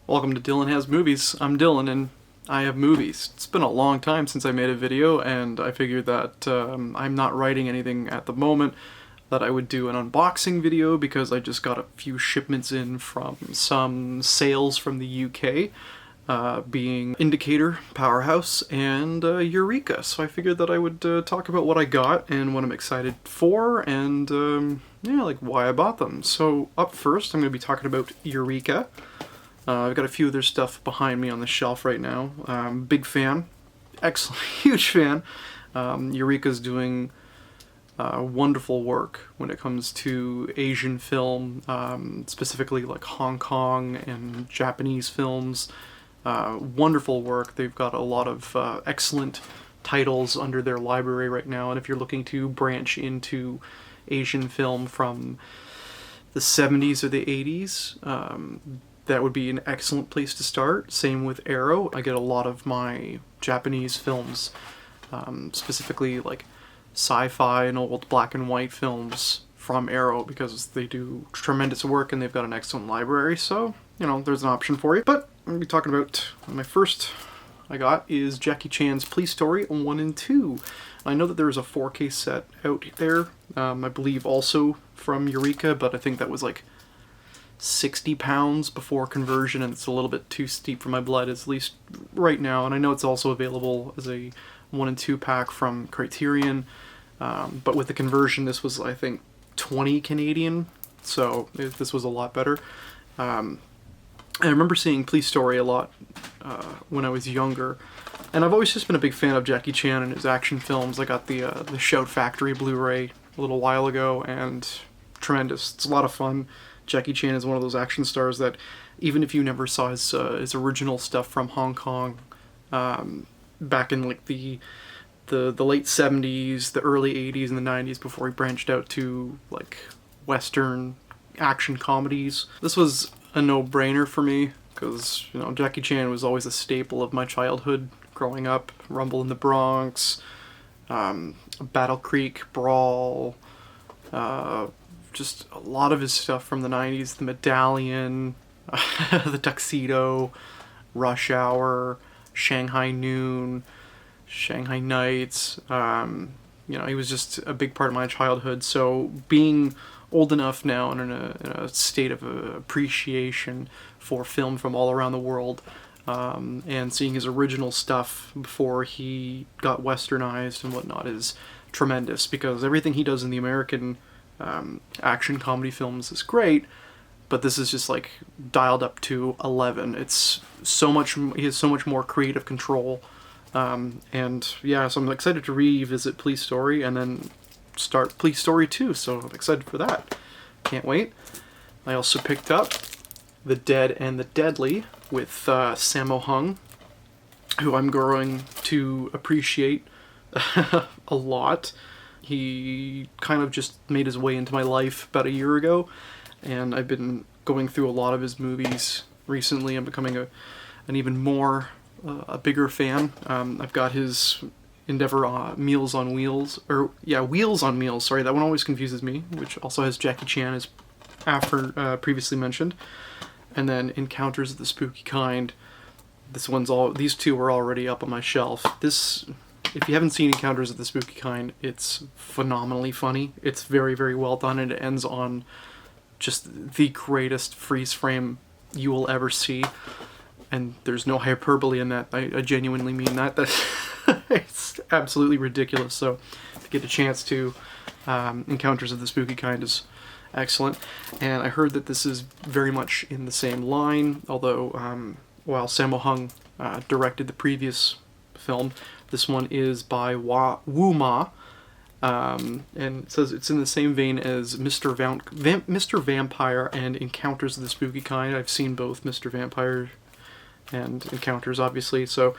Welcome to Dylan Has Movies. I'm Dylan and I have movies. It's been a long time since I made a video and I figured that I'm not writing anything at the moment, that I would do an unboxing video because I just got a few shipments in from some sales from the UK, being Indicator, Powerhouse, and Eureka. So I figured that I would talk about what I got and what I'm excited for and yeah, like why I bought them. So up first I'm going to be talking about Eureka. I've got a few of their stuff behind me on the shelf right now. Big fan. Excellent. Huge fan. Eureka's doing wonderful work when it comes to Asian film, specifically like Hong Kong and Japanese films. Wonderful work. They've got a lot of excellent titles under their library right now, and if you're looking to branch into Asian film from the 70s or the 80s, that would be an excellent place to start. Same with Arrow. I get a lot of my Japanese films, specifically like sci-fi and old black and white films, from Arrow because they do tremendous work and they've got an excellent library. So, you know, there's an option for you. But I'm going to be talking about my first I got is Jackie Chan's Police Story 1 and 2. I know that there is a 4K set out there, I believe also from Eureka, but I think that was like £60 before conversion, and it's a little bit too steep for my blood, at least right now. And I know it's also available as a 1 and 2 pack from Criterion, but with the conversion this was, I think, 20 Canadian, so this was a lot better. I remember seeing Police Story a lot when I was younger, and I've always just been a big fan of Jackie Chan and his action films. I got the Shout Factory Blu-ray a little while ago, and tremendous. It's a lot of fun. Jackie Chan is one of those action stars that, even if you never saw his original stuff from Hong Kong, back in like the late 70s, the early 80s, and the 90s, before he branched out to like Western action comedies, this was a no-brainer for me because, you know, Jackie Chan was always a staple of my childhood growing up. Rumble in the Bronx, Battle Creek Brawl, just a lot of his stuff from the 90s, The Medallion, The Tuxedo, Rush Hour, Shanghai Noon, Shanghai Nights. You know, he was just a big part of my childhood, so being old enough now and in a state of appreciation for film from all around the world, and seeing his original stuff before he got westernized and whatnot is tremendous, because everything he does in the American action comedy films is great, but this is just like dialed up to 11. It's so much, he has so much more creative control, and yeah, so I'm excited to revisit Police Story and then start Police Story 2, so I'm excited for that. Can't wait. I also picked up The Dead and the Deadly with Sammo Hung, who I'm growing to appreciate a lot. He kind of just made his way into my life about a year ago, and I've been going through a lot of his movies recently. I'm becoming an even more, a bigger fan. I've got his endeavor Meals on Wheels, or yeah, Wheels on Meals, sorry, that one always confuses me, which also has Jackie Chan, as previously mentioned. And then Encounters of the Spooky Kind. These two are already up on my shelf. If you haven't seen Encounters of the Spooky Kind, it's phenomenally funny. It's very, very well done, and it ends on just the greatest freeze frame you will ever see. And there's no hyperbole in that. I genuinely mean that. It's absolutely ridiculous. So to get a chance to, Encounters of the Spooky Kind is excellent. And I heard that this is very much in the same line, although while Sammo Hung directed the previous film, this one is by Wu Ma, and it says it's in the same vein as Mr. Vampire and Encounters of the Spooky Kind. I've seen both Mr. Vampire and Encounters, obviously, so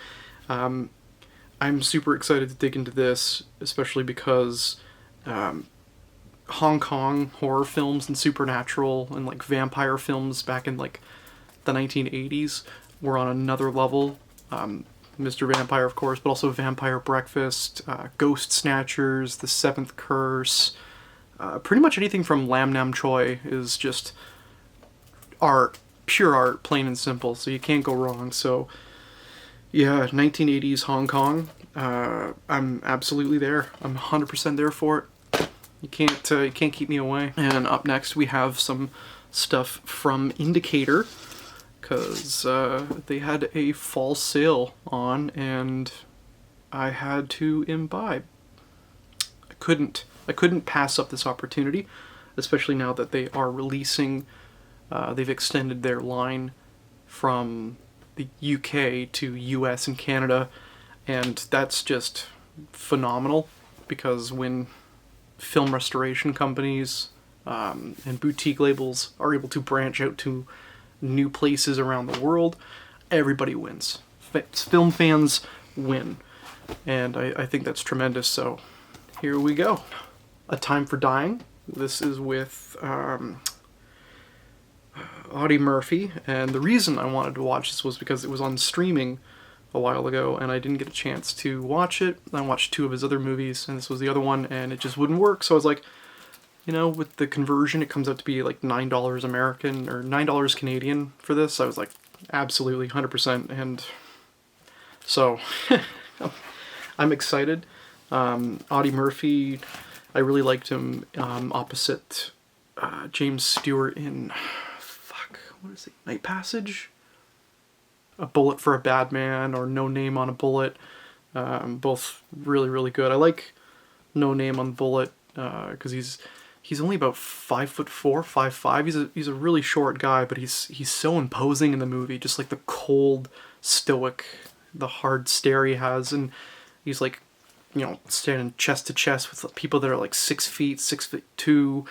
I'm super excited to dig into this, especially because Hong Kong horror films and supernatural and like vampire films back in like the 1980s were on another level. Mr. Vampire, of course, but also Vampire Breakfast, Ghost Snatchers, The Seventh Curse. Pretty much anything from Lam Nam Choi is just art pure art, plain and simple, so you can't go wrong. So yeah, 1980s Hong Kong, I'm absolutely there. I'm 100% there for it. You can't keep me away. And up next we have some stuff from Indicator, because they had a fall sale on, and I had to imbibe. I couldn't pass up this opportunity, especially now that they are releasing. They've extended their line from the UK to US and Canada, and that's just phenomenal, because when film restoration companies and boutique labels are able to branch out to new places around the world, everybody wins. Film fans win, and I think that's tremendous. So here we go. A Time for Dying. This is with Audie Murphy, and the reason I wanted to watch this was because it was on streaming a while ago and I didn't get a chance to watch it. I watched 2 of his other movies and this was the other one, and it just wouldn't work. So I was like, you know, with the conversion it comes out to be like $9 American or $9 Canadian for this. I was like, absolutely, 100%. And so I'm excited. Audie Murphy, I really liked him opposite James Stewart in what is it? Night Passage? A Bullet for a Bad Man, or No Name on a Bullet. Both really, really good. I like No Name on Bullet because he's only about 5'4", 5'5". He's a really short guy, but he's so imposing in the movie. Just like the cold, stoic, the hard stare he has, and he's like, you know, standing chest to chest with people that are like 6 feet, 6'2",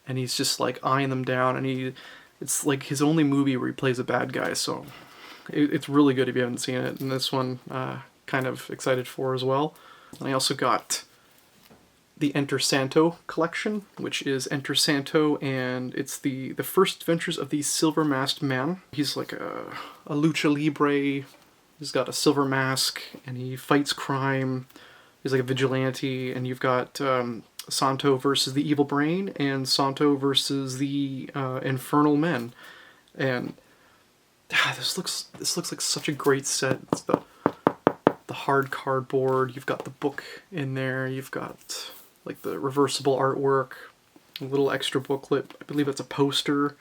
and he's just like eyeing them down, and it's like his only movie where he plays a bad guy, so it's really good if you haven't seen it. And this one, kind of excited for as well. And I also got the Enter Santo collection, which is Enter Santo, and it's the first adventures of the Silver Masked Man. He's like a lucha libre. He's got a silver mask, and he fights crime. He's like a vigilante, and you've got Santo versus the Evil Brain, and Santo versus the Infernal Men. And this looks like such a great set. It's the hard cardboard. You've got the book in there. You've got like the reversible artwork, a little extra booklet. I believe it's a poster.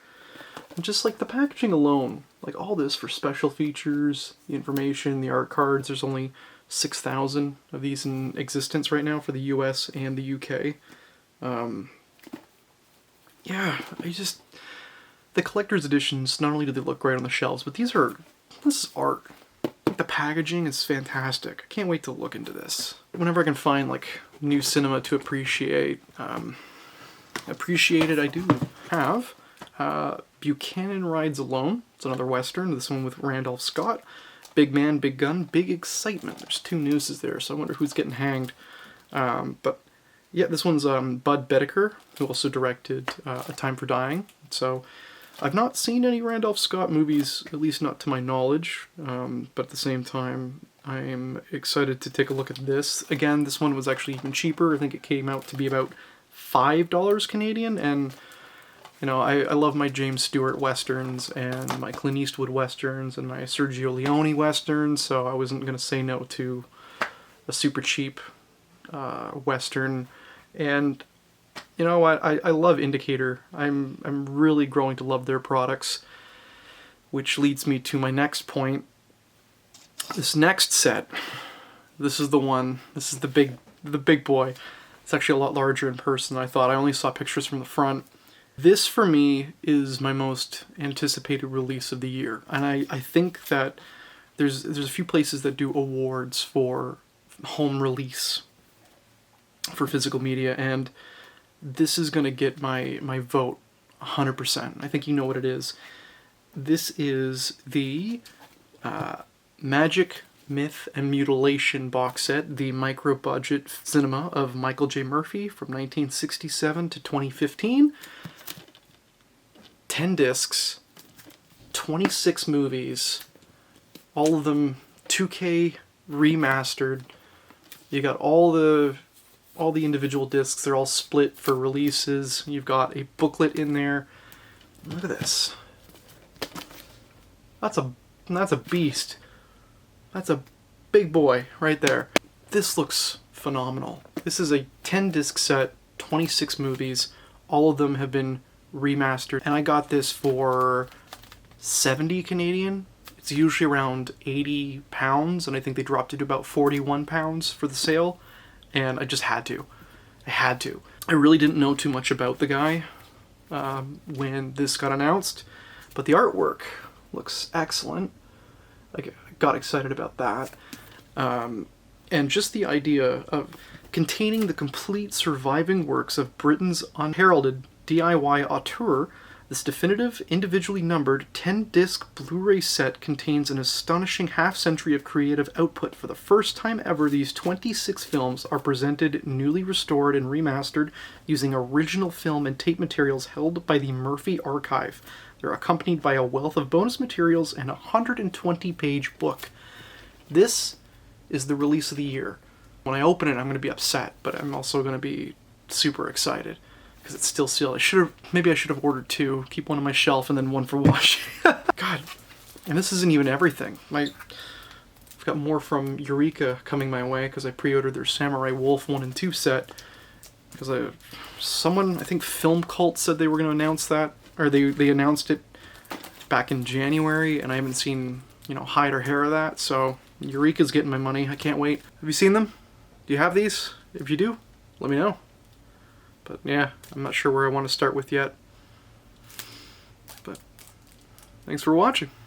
And just like the packaging alone, like all this for special features, the information, the art cards. There's only 6,000 of these in existence right now for the US and the UK. Yeah, the collector's editions, not only do they look great on the shelves, but this is art. The packaging is fantastic. I can't wait to look into this. Whenever I can find like new cinema to appreciate it, I do have Buchanan Rides Alone. It's another Western, this one with Randolph Scott. Big Man, Big Gun, Big Excitement. There's 2 nooses there, so I wonder who's getting hanged. But yeah, this one's Bud Bedecker, who also directed A Time for Dying. So I've not seen any Randolph Scott movies, at least not to my knowledge. But at the same time, I am excited to take a look at this. Again, this one was actually even cheaper. I think it came out to be about $5 Canadian, and you know, I love my James Stewart westerns and my Clint Eastwood westerns and my Sergio Leone westerns, so I wasn't going to say no to a super cheap western. And you know what, I love Indicator. I'm really growing to love their products, which leads me to my next point. This next set, this is the one, this is the big boy. It's actually a lot larger in person than I thought. I only saw pictures from the front. This, for me, is my most anticipated release of the year, and I think that there's a few places that do awards for home release for physical media, and this is going to get my vote 100%. I think you know what it is. This is the Magic, Myth, and Mutilation box set, the micro-budget cinema of Michael J. Murphy from 1967 to 2015. 10 discs, 26 movies, all of them 2K remastered. You got all the individual discs, they're all split for releases. You've got a booklet in there. Look at this. That's a beast. That's a big boy right there. This looks phenomenal. This is a 10 disc set, 26 movies. All of them have been remastered, and I got this for 70 Canadian. It's usually around 80 pounds, and I think they dropped it to about 41 pounds for the sale, and I just had to. I had to. I really didn't know too much about the guy when this got announced, but the artwork looks excellent. I got excited about that. And just the idea of containing the complete surviving works of Britain's unheralded DIY auteur, this definitive, individually numbered 10-disc Blu-ray set contains an astonishing half-century of creative output. For the first time ever, these 26 films are presented newly restored and remastered using original film and tape materials held by the Murphy Archive. They're accompanied by a wealth of bonus materials and a 120-page book. This is the release of the year. When I open it, I'm going to be upset, but I'm also going to be super excited because it's still sealed. Maybe I should have ordered two, keep one on my shelf and then one for washing. God, and this isn't even everything. I've got more from Eureka coming my way because I pre-ordered their Samurai Wolf 1 and 2 set. Because someone, I think Film Cult, said they were going to announce that, or they announced it back in January, and I haven't seen, hide or hair of that, so Eureka's getting my money. I can't wait. Have you seen them? Do you have these? If you do, let me know. But yeah, I'm not sure where I want to start with yet. But thanks for watching.